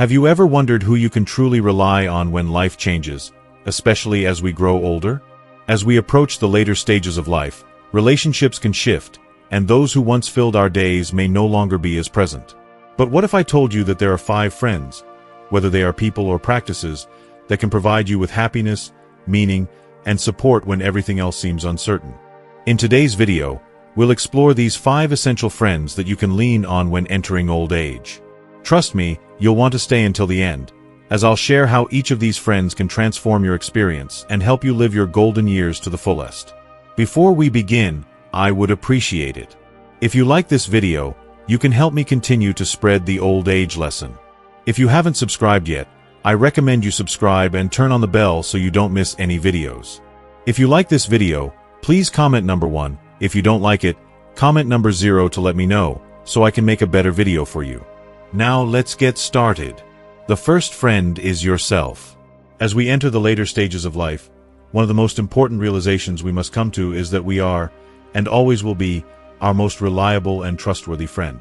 Have you ever wondered who you can truly rely on when life changes, especially as we grow older? As we approach the later stages of life, relationships can shift, and those who once filled our days may no longer be as present. But what if I told you that there are 5 friends, whether they are people or practices, that can provide you with happiness, meaning, and support when everything else seems uncertain? In today's video, we'll explore these 5 essential friends that you can lean on when entering old age. Trust me, you'll want to stay until the end, as I'll share how each of these friends can transform your experience and help you live your golden years to the fullest. Before we begin, I would appreciate it if you like this video. You can help me continue to spread the old age lesson. If you haven't subscribed yet, I recommend you subscribe and turn on the bell so you don't miss any videos. If you like this video, please comment number 1. If you don't like it, comment number 0 to let me know, so I can make a better video for you. Now let's get started. The first friend is yourself. As we enter the later stages of life, one of the most important realizations we must come to is that we are, and always will be, our most reliable and trustworthy friend.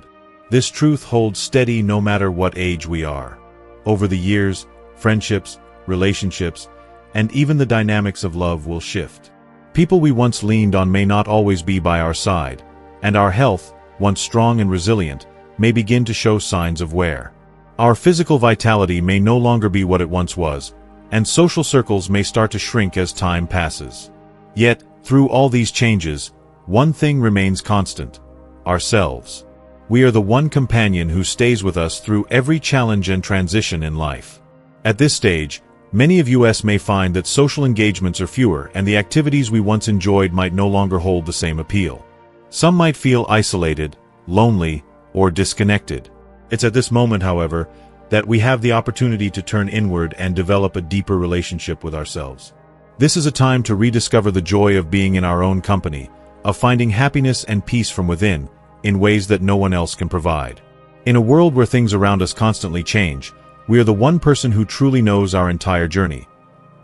This truth holds steady no matter what age we are. Over the years, friendships, relationships, and even the dynamics of love will shift. People we once leaned on may not always be by our side, and our health, once strong and resilient, may begin to show signs of wear. Our physical vitality may no longer be what it once was, and social circles may start to shrink as time passes. Yet, through all these changes, one thing remains constant: ourselves. We are the one companion who stays with us through every challenge and transition in life. At this stage, many of us may find that social engagements are fewer and the activities we once enjoyed might no longer hold the same appeal. Some might feel isolated, lonely, or disconnected. It's at this moment, however, that we have the opportunity to turn inward and develop a deeper relationship with ourselves. This is a time to rediscover the joy of being in our own company, of finding happiness and peace from within, in ways that no one else can provide. In a world where things around us constantly change, we are the one person who truly knows our entire journey.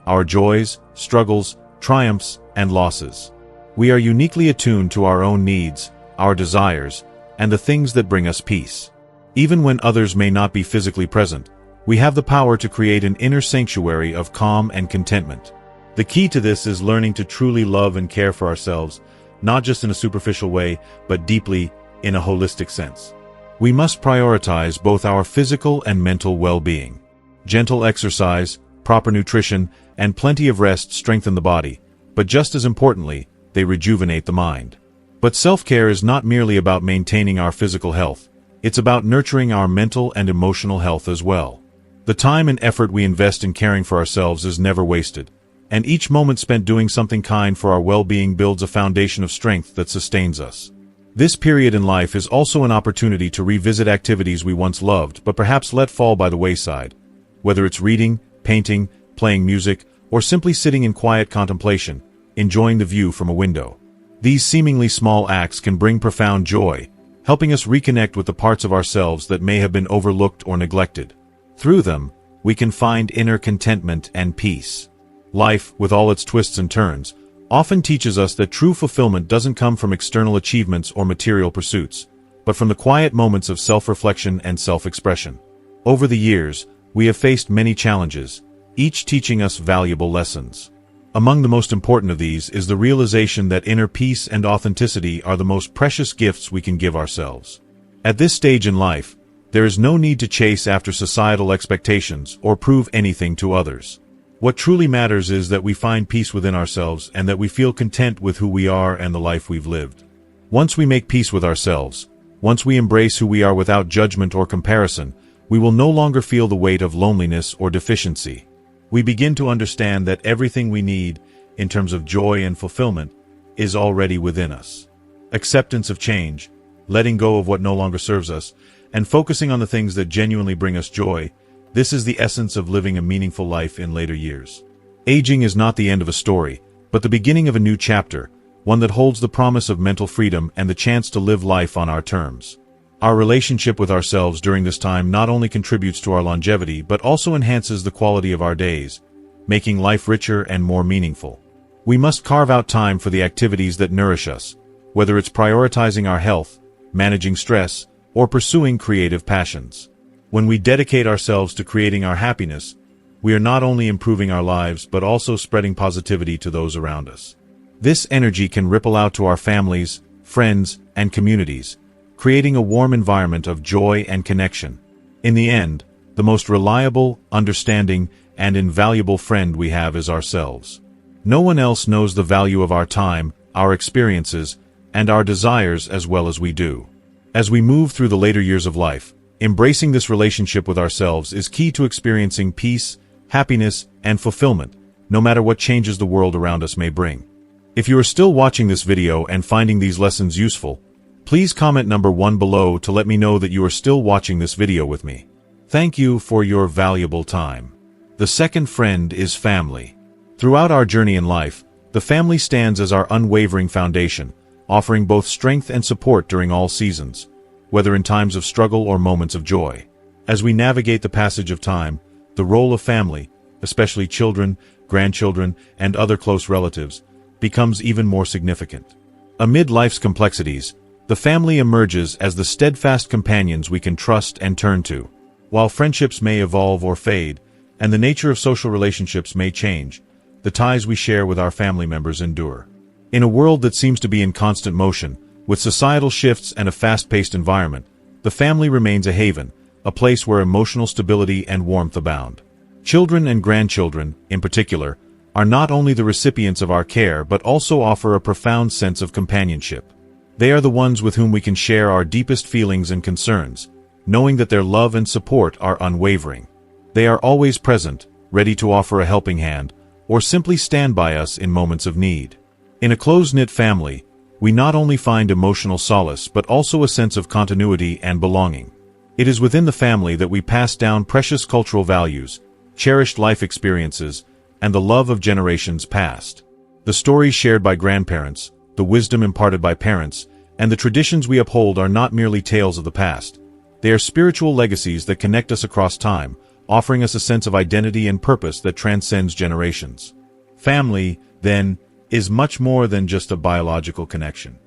Our joys, struggles, triumphs, and losses. We are uniquely attuned to our own needs, our desires, and the things that bring us peace. Even when others may not be physically present, we have the power to create an inner sanctuary of calm and contentment. The key to this is learning to truly love and care for ourselves, not just in a superficial way, but deeply, in a holistic sense. We must prioritize both our physical and mental well-being. Gentle exercise, proper nutrition, and plenty of rest strengthen the body, but just as importantly, they rejuvenate the mind. But self-care is not merely about maintaining our physical health. It's about nurturing our mental and emotional health as well. The time and effort we invest in caring for ourselves is never wasted, and each moment spent doing something kind for our well-being builds a foundation of strength that sustains us. This period in life is also an opportunity to revisit activities we once loved but perhaps let fall by the wayside. Whether it's reading, painting, playing music, or simply sitting in quiet contemplation, enjoying the view from a window. These seemingly small acts can bring profound joy, helping us reconnect with the parts of ourselves that may have been overlooked or neglected. Through them, we can find inner contentment and peace. Life, with all its twists and turns, often teaches us that true fulfillment doesn't come from external achievements or material pursuits, but from the quiet moments of self-reflection and self-expression. Over the years, we have faced many challenges, each teaching us valuable lessons. Among the most important of these is the realization that inner peace and authenticity are the most precious gifts we can give ourselves. At this stage in life, there is no need to chase after societal expectations or prove anything to others. What truly matters is that we find peace within ourselves and that we feel content with who we are and the life we've lived. Once we make peace with ourselves, once we embrace who we are without judgment or comparison, we will no longer feel the weight of loneliness or deficiency. We begin to understand that everything we need, in terms of joy and fulfillment, is already within us. Acceptance of change, letting go of what no longer serves us, and focusing on the things that genuinely bring us joy, this is the essence of living a meaningful life in later years. Aging is not the end of a story, but the beginning of a new chapter, one that holds the promise of mental freedom and the chance to live life on our terms. Our relationship with ourselves during this time not only contributes to our longevity but also enhances the quality of our days, making life richer and more meaningful. We must carve out time for the activities that nourish us, whether it's prioritizing our health, managing stress, or pursuing creative passions. When we dedicate ourselves to creating our happiness, we are not only improving our lives but also spreading positivity to those around us. This energy can ripple out to our families, friends, and communities, creating a warm environment of joy and connection. In the end, the most reliable, understanding, and invaluable friend we have is ourselves. No one else knows the value of our time, our experiences, and our desires as well as we do. As we move through the later years of life, embracing this relationship with ourselves is key to experiencing peace, happiness, and fulfillment, no matter what changes the world around us may bring. If you are still watching this video and finding these lessons useful, please comment number 1 below to let me know that you are still watching this video with me. Thank you for your valuable time. The second friend is family. Throughout our journey in life, the family stands as our unwavering foundation, offering both strength and support during all seasons, whether in times of struggle or moments of joy. As we navigate the passage of time, the role of family, especially children, grandchildren, and other close relatives, becomes even more significant. Amid life's complexities, the family emerges as the steadfast companions we can trust and turn to. While friendships may evolve or fade, and the nature of social relationships may change, the ties we share with our family members endure. In a world that seems to be in constant motion, with societal shifts and a fast-paced environment, the family remains a haven, a place where emotional stability and warmth abound. Children and grandchildren, in particular, are not only the recipients of our care but also offer a profound sense of companionship. They are the ones with whom we can share our deepest feelings and concerns, knowing that their love and support are unwavering. They are always present, ready to offer a helping hand, or simply stand by us in moments of need. In a close-knit family, we not only find emotional solace but also a sense of continuity and belonging. It is within the family that we pass down precious cultural values, cherished life experiences, and the love of generations past. The stories shared by grandparents, the wisdom imparted by parents, and the traditions we uphold are not merely tales of the past. They are spiritual legacies that connect us across time, offering us a sense of identity and purpose that transcends generations. Family, then, is much more than just a biological connection.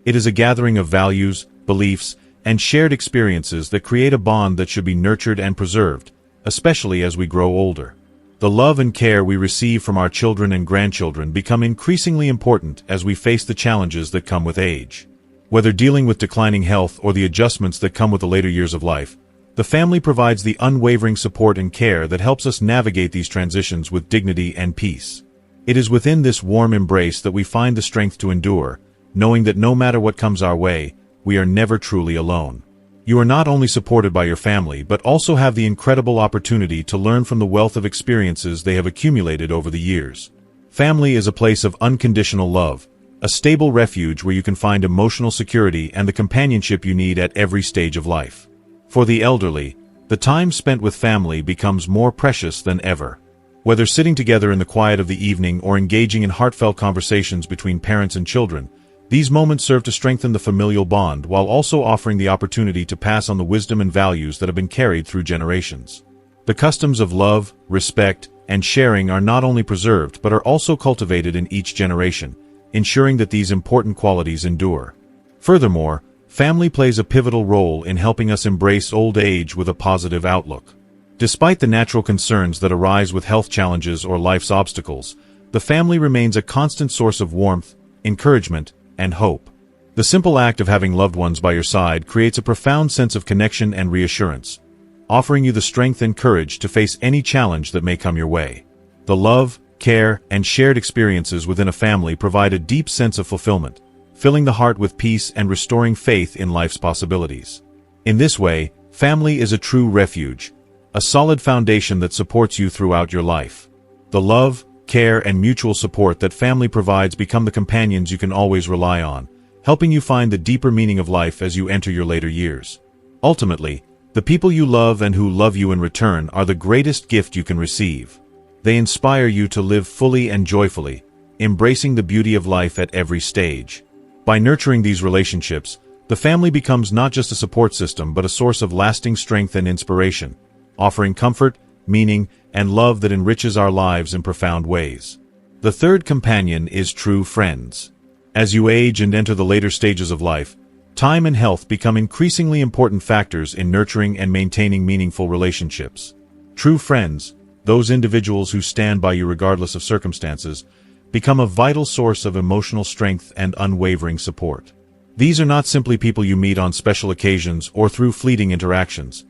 It is a gathering of values, beliefs, and shared experiences that create a bond that should be nurtured and preserved, especially as we grow older. The love and care we receive from our children and grandchildren become increasingly important as we face the challenges that come with age. Whether dealing with declining health or the adjustments that come with the later years of life, the family provides the unwavering support and care that helps us navigate these transitions with dignity and peace. It is within this warm embrace that we find the strength to endure, knowing that no matter what comes our way, we are never truly alone. You are not only supported by your family but also have the incredible opportunity to learn from the wealth of experiences they have accumulated over the years. Family is a place of unconditional love, a stable refuge where you can find emotional security and the companionship you need at every stage of life. For the elderly, the time spent with family becomes more precious than ever. Whether sitting together in the quiet of the evening or engaging in heartfelt conversations between parents and children, these moments serve to strengthen the familial bond while also offering the opportunity to pass on the wisdom and values that have been carried through generations. The customs of love, respect, and sharing are not only preserved but are also cultivated in each generation, ensuring that these important qualities endure. Furthermore, family plays a pivotal role in helping us embrace old age with a positive outlook. Despite the natural concerns that arise with health challenges or life's obstacles, the family remains a constant source of warmth, encouragement, and hope. The simple act of having loved ones by your side creates a profound sense of connection and reassurance, offering you the strength and courage to face any challenge that may come your way. The love, care, and shared experiences within a family provide a deep sense of fulfillment, filling the heart with peace and restoring faith in life's possibilities. In this way, family is a true refuge, a solid foundation that supports you throughout your life. The love, care, and mutual support that family provides become the companions you can always rely on, helping you find the deeper meaning of life as you enter your later years. Ultimately, the people you love and who love you in return are the greatest gift you can receive. They inspire you to live fully and joyfully, embracing the beauty of life at every stage. By nurturing these relationships, the family becomes not just a support system but a source of lasting strength and inspiration, offering comfort, meaning, and love that enriches our lives in profound ways. The third companion is true friends. As you age and enter the later stages of life, Time and health become increasingly important factors in nurturing and maintaining meaningful relationships. True friends, those individuals who stand by you regardless of circumstances, become a vital source of emotional strength and unwavering support. These are not simply people you meet on special occasions or through fleeting interactions.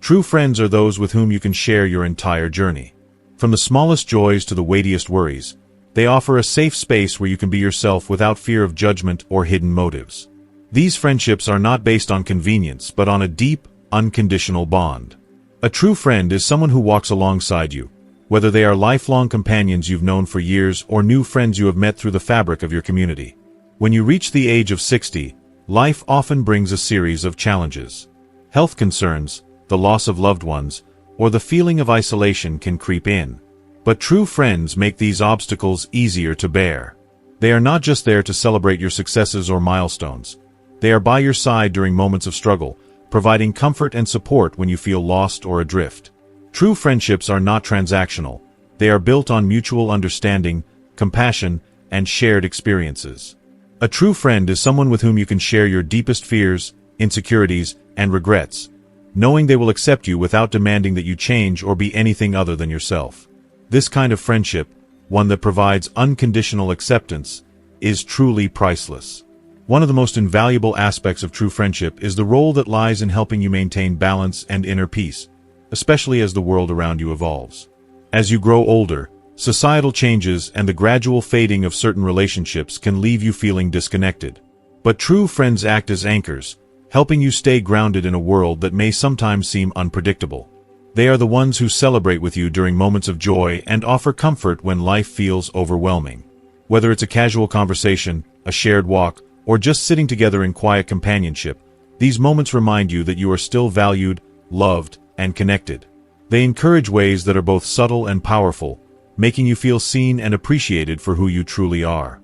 True friends are those with whom you can share your entire journey. From the smallest joys to the weightiest worries, they offer a safe space where you can be yourself without fear of judgment or hidden motives. These friendships are not based on convenience but on a deep, unconditional bond. A true friend is someone who walks alongside you, whether they are lifelong companions you've known for years or new friends you have met through the fabric of your community. When you reach the age of 60, life often brings a series of challenges. Health concerns, the loss of loved ones, or the feeling of isolation can creep in. But true friends make these obstacles easier to bear. They are not just there to celebrate your successes or milestones. They are by your side during moments of struggle, providing comfort and support when you feel lost or adrift. True friendships are not transactional. They are built on mutual understanding, compassion, and shared experiences. A true friend is someone with whom you can share your deepest fears, insecurities, and regrets, knowing they will accept you without demanding that you change or be anything other than yourself. This kind of friendship, one that provides unconditional acceptance, is truly priceless. One of the most invaluable aspects of true friendship is the role that lies in helping you maintain balance and inner peace, especially as the world around you evolves. As you grow older, societal changes and the gradual fading of certain relationships can leave you feeling disconnected. But true friends act as anchors, helping you stay grounded in a world that may sometimes seem unpredictable. They are the ones who celebrate with you during moments of joy and offer comfort when life feels overwhelming. Whether it's a casual conversation, a shared walk, or just sitting together in quiet companionship, these moments remind you that you are still valued, loved, and connected. They encourage ways that are both subtle and powerful, making you feel seen and appreciated for who you truly are.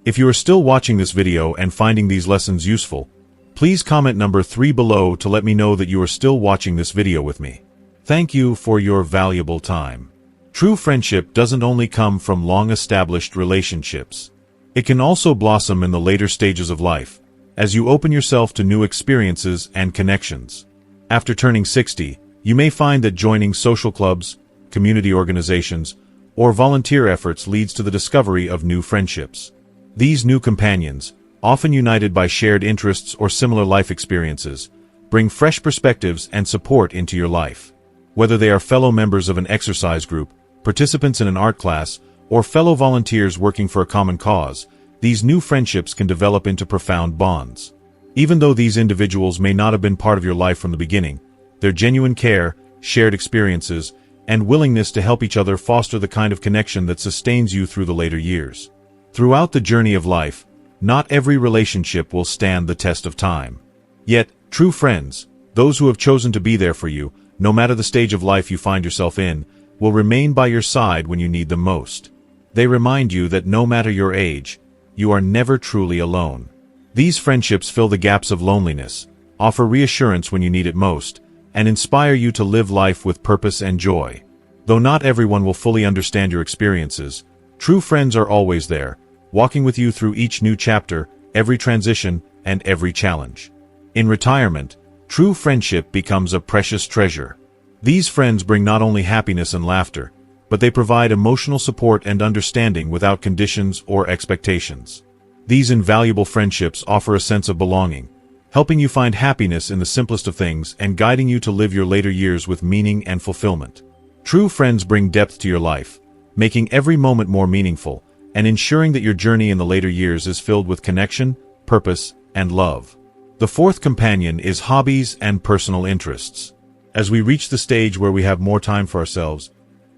If you are still watching this video and finding these lessons useful, please comment number 3 below to let me know that you are still watching this video with me. Thank you for your valuable time. True friendship doesn't only come from long-established relationships. It can also blossom in the later stages of life, as you open yourself to new experiences and connections. After turning 60, you may find that joining social clubs, community organizations, or volunteer efforts leads to the discovery of new friendships. These new companions, often united by shared interests or similar life experiences, bring fresh perspectives and support into your life. Whether they are fellow members of an exercise group, participants in an art class, or fellow volunteers working for a common cause, these new friendships can develop into profound bonds. Even though these individuals may not have been part of your life from the beginning, their genuine care, shared experiences, and willingness to help each other foster the kind of connection that sustains you through the later years. Throughout the journey of life, not every relationship will stand the test of time. Yet, true friends, those who have chosen to be there for you, no matter the stage of life you find yourself in, will remain by your side when you need them most. They remind you that no matter your age, you are never truly alone. These friendships fill the gaps of loneliness, offer reassurance when you need it most, and inspire you to live life with purpose and joy. Though not everyone will fully understand your experiences, true friends are always there, walking with you through each new chapter, every transition, and every challenge. In retirement, true friendship becomes a precious treasure. These friends bring not only happiness and laughter, but they provide emotional support and understanding without conditions or expectations. These invaluable friendships offer a sense of belonging, helping you find happiness in the simplest of things and guiding you to live your later years with meaning and fulfillment. True friends bring depth to your life, making every moment more meaningful, and ensuring that your journey in the later years is filled with connection, purpose, and love. The fourth companion is hobbies and personal interests. As we reach the stage where we have more time for ourselves,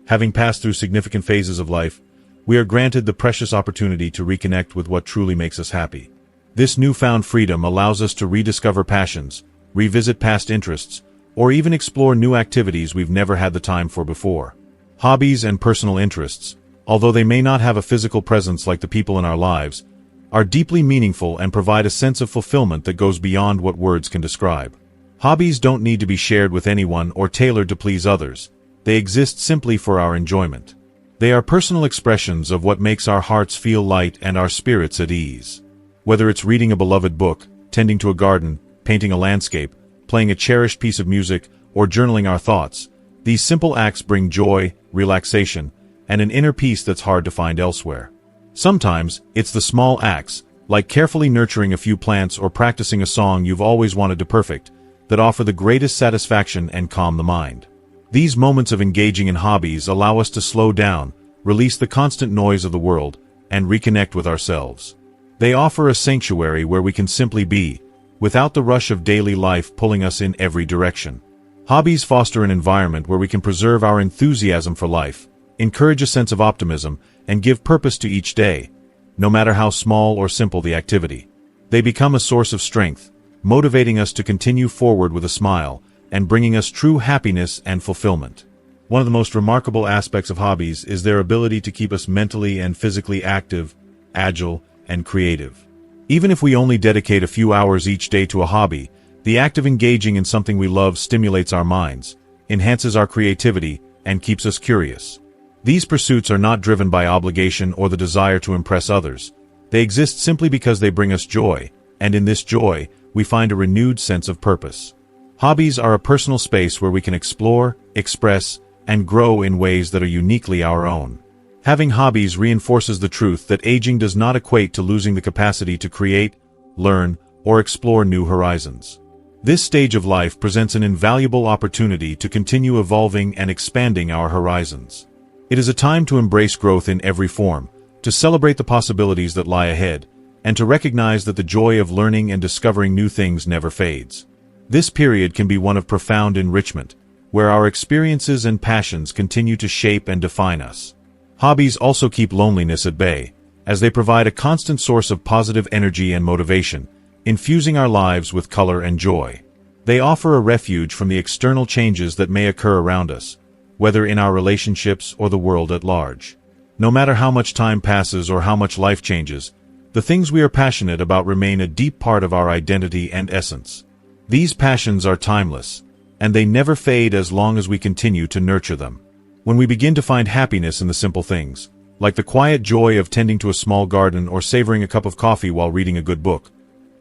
having passed through significant phases of life, we are granted the precious opportunity to reconnect with what truly makes us happy. This newfound freedom allows us to rediscover passions, revisit past interests, or even explore new activities we've never had the time for before. Hobbies and personal interests, although they may not have a physical presence like the people in our lives, are deeply meaningful and provide a sense of fulfillment that goes beyond what words can describe. Hobbies don't need to be shared with anyone or tailored to please others. They exist simply for our enjoyment. They are personal expressions of what makes our hearts feel light and our spirits at ease. Whether it's reading a beloved book, tending to a garden, painting a landscape, playing a cherished piece of music, or journaling our thoughts. These simple acts bring joy, relaxation, and an inner peace that's hard to find elsewhere. Sometimes, it's the small acts, like carefully nurturing a few plants or practicing a song you've always wanted to perfect, that offer the greatest satisfaction and calm the mind. These moments of engaging in hobbies allow us to slow down, release the constant noise of the world, and reconnect with ourselves. They offer a sanctuary where we can simply be, without the rush of daily life pulling us in every direction. Hobbies foster an environment where we can preserve our enthusiasm for life, encourage a sense of optimism, and give purpose to each day, no matter how small or simple the activity. They become a source of strength, motivating us to continue forward with a smile, and bringing us true happiness and fulfillment. One of the most remarkable aspects of hobbies is their ability to keep us mentally and physically active, agile, and creative. Even if we only dedicate a few hours each day to a hobby, the act of engaging in something we love stimulates our minds, enhances our creativity, and keeps us curious. These pursuits are not driven by obligation or the desire to impress others. They exist simply because they bring us joy, and in this joy, we find a renewed sense of purpose. Hobbies are a personal space where we can explore, express, and grow in ways that are uniquely our own. Having hobbies reinforces the truth that aging does not equate to losing the capacity to create, learn, or explore new horizons. This stage of life presents an invaluable opportunity to continue evolving and expanding our horizons. It is a time to embrace growth in every form, to celebrate the possibilities that lie ahead, and to recognize that the joy of learning and discovering new things never fades. This period can be one of profound enrichment, where our experiences and passions continue to shape and define us. Hobbies also keep loneliness at bay, as they provide a constant source of positive energy and motivation, infusing our lives with color and joy. They offer a refuge from the external changes that may occur around us, whether in our relationships or the world at large. No matter how much time passes or how much life changes, the things we are passionate about remain a deep part of our identity and essence. These passions are timeless, and they never fade as long as we continue to nurture them. When we begin to find happiness in the simple things, like the quiet joy of tending to a small garden or savoring a cup of coffee while reading a good book,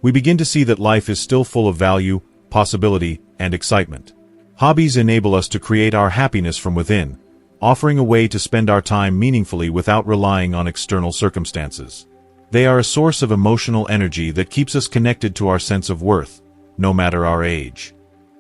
we begin to see that life is still full of value, possibility, and excitement. Hobbies enable us to create our happiness from within, offering a way to spend our time meaningfully without relying on external circumstances. They are a source of emotional energy that keeps us connected to our sense of worth, no matter our age.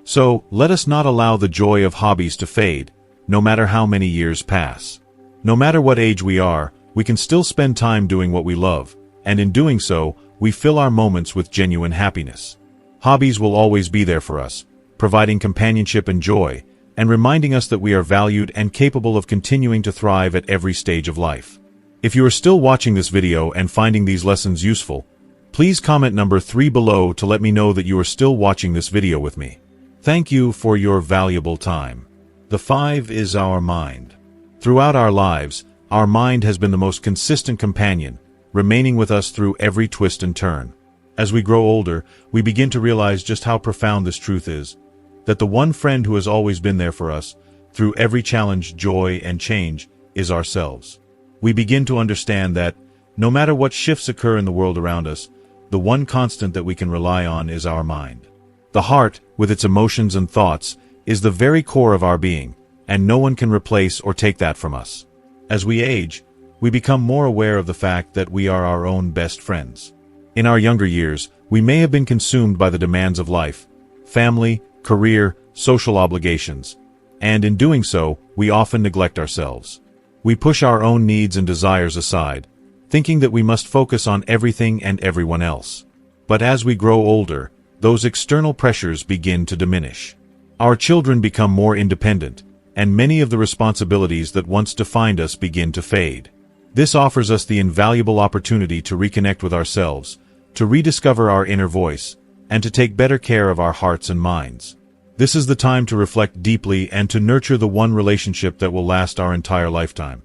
So, let us not allow the joy of hobbies to fade, no matter how many years pass. No matter what age we are, we can still spend time doing what we love, and in doing so, we fill our moments with genuine happiness. Hobbies will always be there for us, providing companionship and joy, and reminding us that we are valued and capable of continuing to thrive at every stage of life. If you are still watching this video and finding these lessons useful, please comment number 3 below to let me know that you are still watching this video with me. Thank you for your valuable time. The 5 is our mind. Throughout our lives, our mind has been the most consistent companion, remaining with us through every twist and turn. As we grow older, we begin to realize just how profound this truth is, that the one friend who has always been there for us, through every challenge, joy, and change, is ourselves. We begin to understand that, no matter what shifts occur in the world around us, the one constant that we can rely on is our mind. The heart, with its emotions and thoughts, is the very core of our being, and no one can replace or take that from us. As we age, we become more aware of the fact that we are our own best friends. In our younger years, we may have been consumed by the demands of life, family, career, social obligations, and in doing so, we often neglect ourselves. We push our own needs and desires aside, thinking that we must focus on everything and everyone else. But as we grow older, those external pressures begin to diminish. Our children become more independent, and many of the responsibilities that once defined us begin to fade. This offers us the invaluable opportunity to reconnect with ourselves, to rediscover our inner voice, and to take better care of our hearts and minds. This is the time to reflect deeply and to nurture the one relationship that will last our entire lifetime.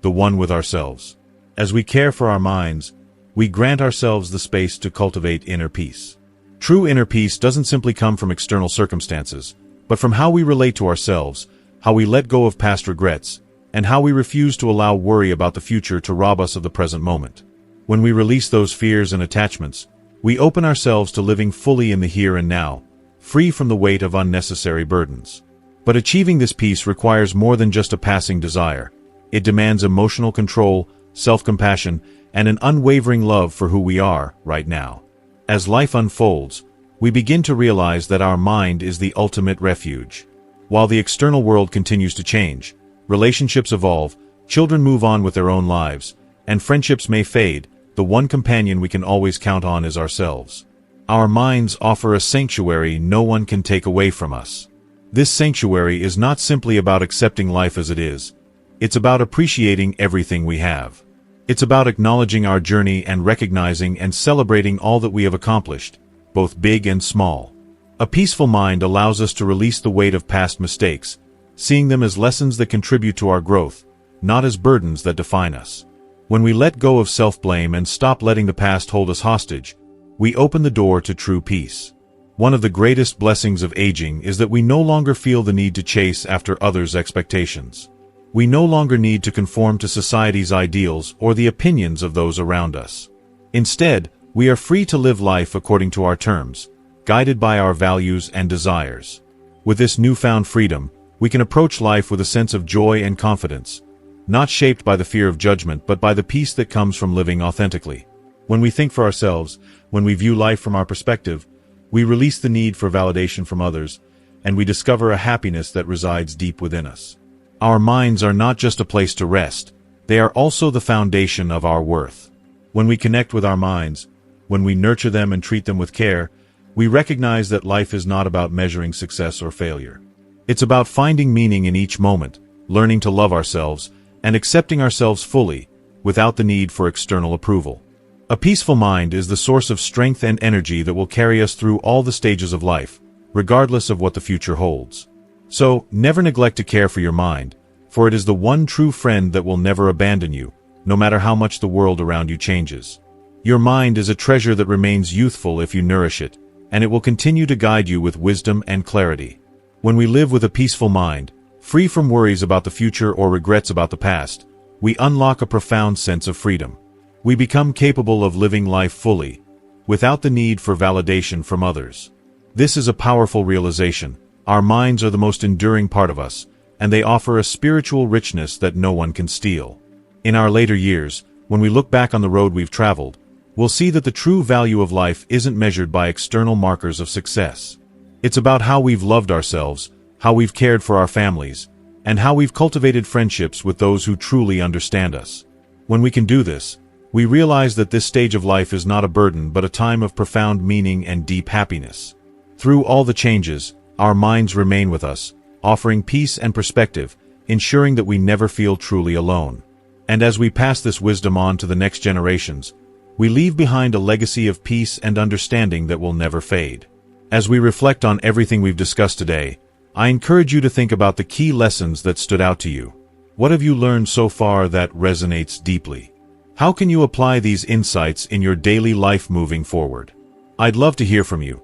The one with ourselves. As we care for our minds, we grant ourselves the space to cultivate inner peace. True inner peace doesn't simply come from external circumstances, but from how we relate to ourselves, how we let go of past regrets, and how we refuse to allow worry about the future to rob us of the present moment. When we release those fears and attachments, We open ourselves to living fully in the here and now, free from the weight of unnecessary burdens. But achieving this peace requires more than just a passing desire. It demands emotional control, self-compassion, and an unwavering love for who we are right now. As life unfolds, we begin to realize that our mind is the ultimate refuge. While the external world continues to change, relationships evolve, children move on with their own lives, and friendships may fade, the one companion we can always count on is ourselves. Our minds offer a sanctuary no one can take away from us. This sanctuary is not simply about accepting life as it is. It's about appreciating everything we have. It's about acknowledging our journey and recognizing and celebrating all that we have accomplished, both big and small. A peaceful mind allows us to release the weight of past mistakes, seeing them as lessons that contribute to our growth, not as burdens that define us. When we let go of self-blame and stop letting the past hold us hostage, we open the door to true peace. One of the greatest blessings of aging is that we no longer feel the need to chase after others' expectations. We no longer need to conform to society's ideals or the opinions of those around us. Instead, we are free to live life according to our terms, guided by our values and desires. With this newfound freedom, we can approach life with a sense of joy and confidence, not shaped by the fear of judgment but by the peace that comes from living authentically. When we think for ourselves, when we view life from our perspective, we release the need for validation from others, and we discover a happiness that resides deep within us. Our minds are not just a place to rest, they are also the foundation of our worth. When we connect with our minds, when we nurture them and treat them with care, we recognize that life is not about measuring success or failure. It's about finding meaning in each moment, learning to love ourselves, and accepting ourselves fully, without the need for external approval. A peaceful mind is the source of strength and energy that will carry us through all the stages of life, regardless of what the future holds. So, never neglect to care for your mind, for it is the one true friend that will never abandon you, no matter how much the world around you changes. Your mind is a treasure that remains youthful if you nourish it, and it will continue to guide you with wisdom and clarity. When we live with a peaceful mind, free from worries about the future or regrets about the past, we unlock a profound sense of freedom. We become capable of living life fully, without the need for validation from others. This is a powerful realization. Our minds are the most enduring part of us, and they offer a spiritual richness that no one can steal. In our later years, when we look back on the road we've traveled, we'll see that the true value of life isn't measured by external markers of success. It's about how we've loved ourselves, how we've cared for our families, and how we've cultivated friendships with those who truly understand us. When we can do this, we realize that this stage of life is not a burden but a time of profound meaning and deep happiness. Through all the changes, our minds remain with us, offering peace and perspective, ensuring that we never feel truly alone. And as we pass this wisdom on to the next generations, we leave behind a legacy of peace and understanding that will never fade. As we reflect on everything we've discussed today, I encourage you to think about the key lessons that stood out to you. What have you learned so far that resonates deeply? How can you apply these insights in your daily life moving forward? I'd love to hear from you.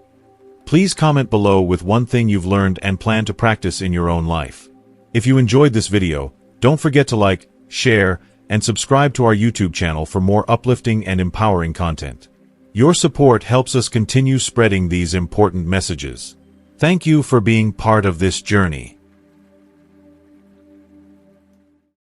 Please comment below with one thing you've learned and plan to practice in your own life. If you enjoyed this video, don't forget to like, share, and subscribe to our YouTube channel for more uplifting and empowering content. Your support helps us continue spreading these important messages. Thank you for being part of this journey.